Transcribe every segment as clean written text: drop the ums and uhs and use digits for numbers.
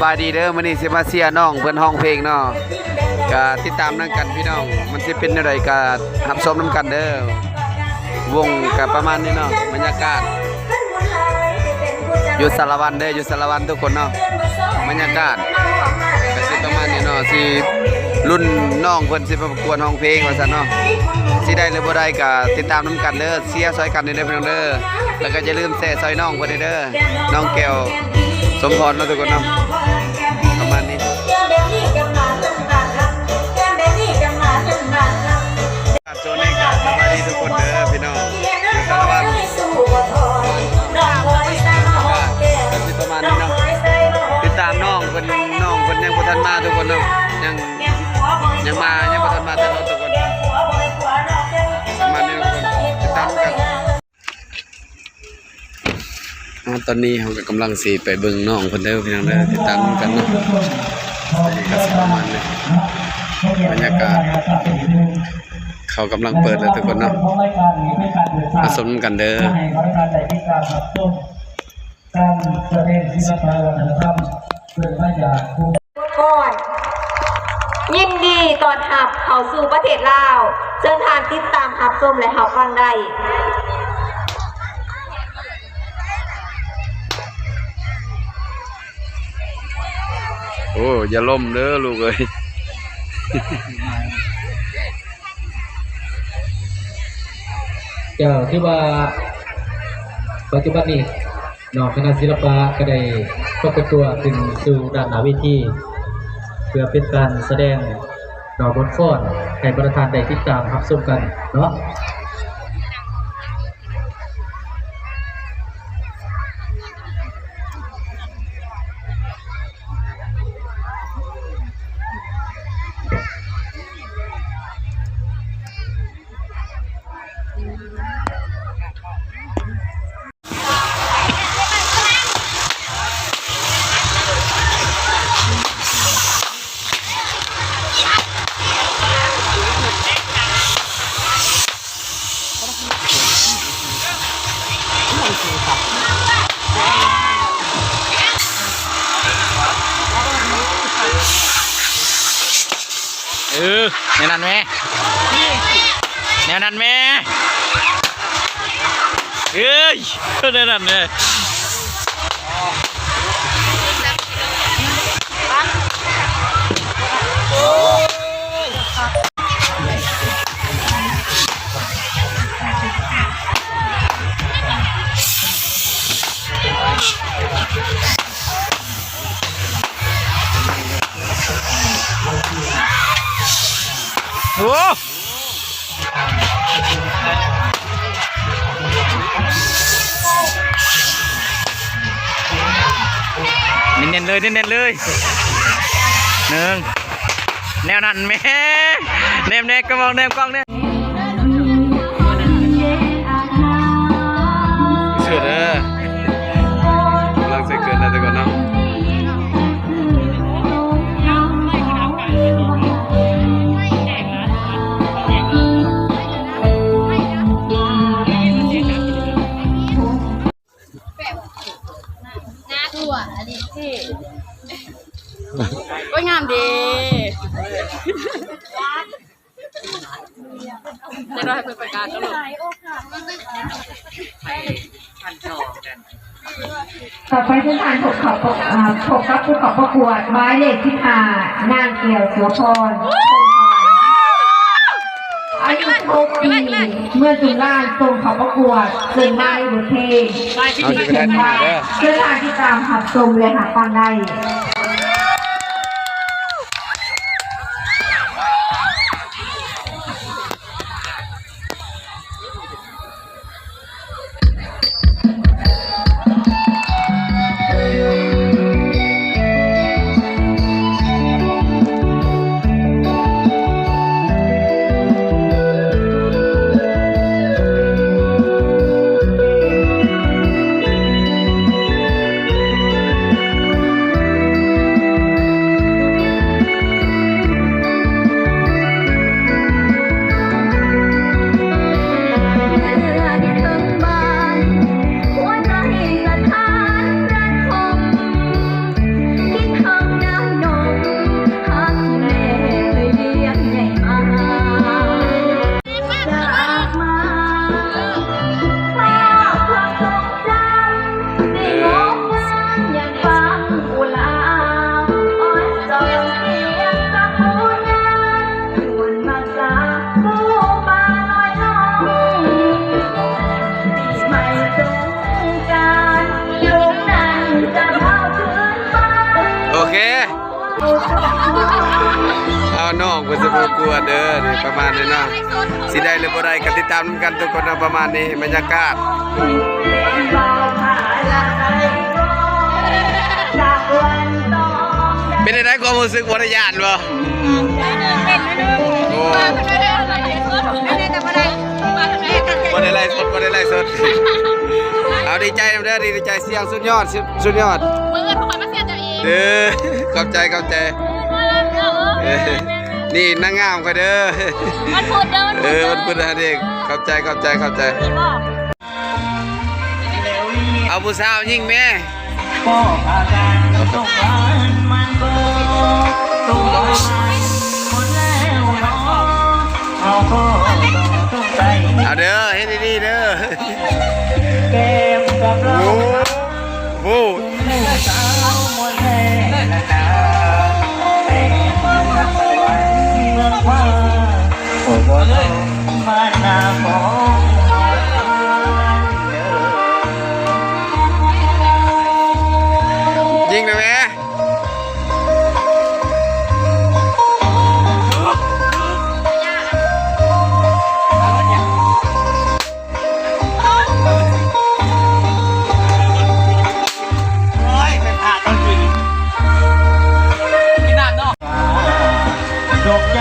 บายดีเด้อมื้อนี้สิมาเชียร์น้องเพิ่นร้องเพลงเนาะก็ติดตามนำกันพี่น้องมันสิเป็นจังไดก็รับชมนำกันเด้อวงก็ประมาณนี้เนาะบรรยากาศอยู่สารวันเด้ออยู่สารวันทุกคนเนาะบรรยากาศก็สิประมาณนี้เนาะสิรุ่นน้องเพิ่นสิมาประกวดร้องเพลงว่าซั่นเนาะสิได้หรือบ่ได้ก็ติดตามนำกันเด้อเชียร์ซอยกันเด้อพี่น้องเด้อแล้วก็อย่าลืมแชร์ซอยน้องเพิ่นเด้อน้องแก้วสมพรเนาะทุกคนเนาะประมาณนี้โซนนี้ก็สบายดีทุกคนเด้อพี่น้องอยู่สารวัตรก็สิประมาณนี้เนาะติดตามน้องเพิ่นยังบ่ทันมาทุกคนเนาะยังบ่ทันมาแต่เราทุกคนประมาณนี้ทุกคนติดตามกันตอนนี้เราก็กำลังสิไปเบิ่งน้องเพิ่นเด้อพี่น้องเด้อติดตามกันเนาะนี่ก็สิประมาณนี้บรรยากาศเขากำลังเปิดเลยทุกคนเนาะมาสมกันเด้อก่อนยินดีตอนหับเข้าสู่ประเทศลาวเชิญทานติดตามหับชมและหับฟังได้โอ้อย่าล้มเด้อลูกเอ้ยที่ว่าปัจจุบันนี้น้องคณะศิลปะก็ได้ปรากฏตัวขึ้นสู่ด้านหน้าเวทีเพื่อเป็นการแสดงดอกบทฟ้อนให้ประธานได้ติดตามรับชมกันเนาะแนวนั้นไหมแนวนั้นไหมเอ้ยแนวนั้นเลยโอ้เน้นๆเลยเน้นๆเลยหนึ่งแนวนั้นแม่แนมก็มองแนมกล้องเนี่ยเชื่อเด้อกำลังจะเกิดอะไรก่อนเนาะอันนี้ที่ก็งามดีจะรอให้เปิดประกาศก็หลบต่อไปทุกท่านพบกับผู้ประกวดหมายเลขที่5นางเกี่ยวโสพรอายุ6 ปีเมื่อจุฬาส่งเข้าประกวดซึ่งได้บทเพลงเขียนว่าเพื่อทางที่ตามหับชมและหับฟังได้ เอาน้องเพิ่นสิประกวดเด้อนี่ประมาณนี้เนาะสิได้หรือบ่ได้ก็ติดตามนำกันทุกคนเนาะประมาณนี้บรรยากาศเป็นไดความรู้สึกบ่ได้ย่านบ่โอ้บ่ได้ไล่สดบ่ได้ไล่สดเอาดีใจนำเด้อดีใจเสียงสุดยอดสุดยอด มือเงินทุกคนมาเสียใจเอง เด้อขอบใจนี่นางงามก็เด้อ มันพูดเด้อมันพูดเด้อ มันพูดเด็กขอบใจเอาผู้สาวยิงแม่ ก็อาการต้องการมันก็ต้องการหมดแล้วเนาะเอาก็ต้องใจ เอาเด้อเฮ็ดดีๆเด้อ เกมกับเรา โอ้ สาวหมดแล้วนะแต่รักวันเมืองว่าโอ้โหมาหน้าของยิงนะแม่ดอกใจ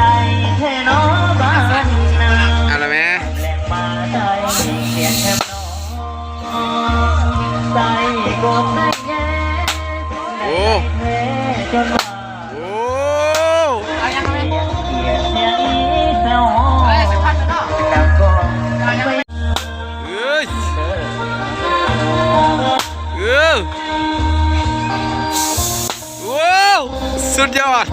แค่น้องบ้านนา เอาละแม่ แหลกมาได้เขียนแค่น้องใจก็ไม่แย่ โอ้ แพ้จนว่า โอ้ เขียนเสียงนี้แซวแล้วก็ไม่ เอ้ยว้าวสุดยอด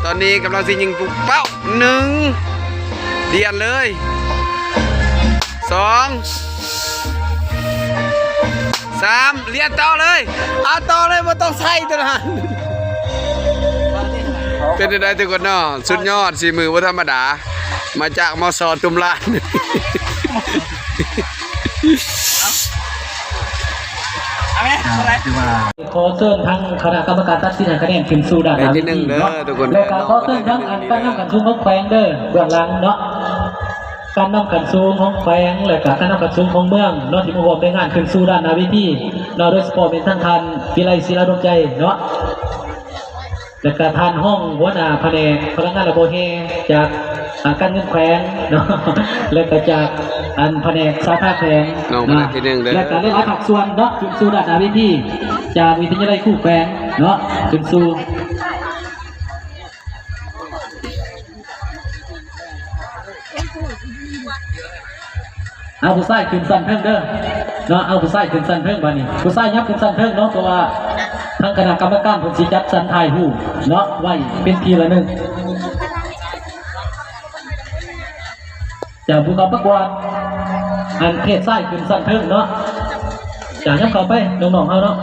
ตอนนี้กำลังสิยิงปุ๊บเป้า1เดียนเลย2 3เรียนต่อเลยเอาต่อเลยบ่ต้องใส่ตัวนั้นเป็นได้ทุกคนเนาะสุดยอดสีมือบ่ธรรมดามาจากมสตุมลาน ขอเชิญทางคณะกรรมการตัดสินคะแนนขึ้นสู่ด้านหลัง นิดนึงเด้อทุกคน แล้วก็ขอเชิญทั้งอันการนำกันสูงของแปลงเด้อเบื้องหลังเนาะการนำกันสูงของแปลงและก็การนำกันสูงของเมืองเนาะที่มาร่วมในงานขึ้นสู่ด้านหน้าเวทีเนาะโดยเฉพาะเป็นท่านวิไลศิลาดวงใจเนาะและก็ท่านห้องหัวหน้าแผนกพนักงานระบบเฮจากการเงินแขวงเนาะและก็จากอันแผนกสาขาแขวง น้องมาทีนึงเด้อ และก็ได้รับผักส่วนเนาะขึ้นสู่ด้านหน้าเวทีจากวิทยาลัยคู่แขวงเนาะขึ้นสู่เอาผู้ชายขึ้นสั่นเพิ่งเด้อเนาะเอาผู้ชายขึ้นสั่นเพิ่งบัดนี้ผู้ชายยับขึ้นสั่นเพิ่งเนาะเพราะว่าทางคณะกรรมการเพิ่นสิจัดสั่นถ่ายรูปเนาะไว้เป็นทีละหนึงจากผู้เข้าประกวดอันเพศชายขึ้นสั่นเพิ่งเนาะจากยับเข้าไปน้องๆเฮาเนาะ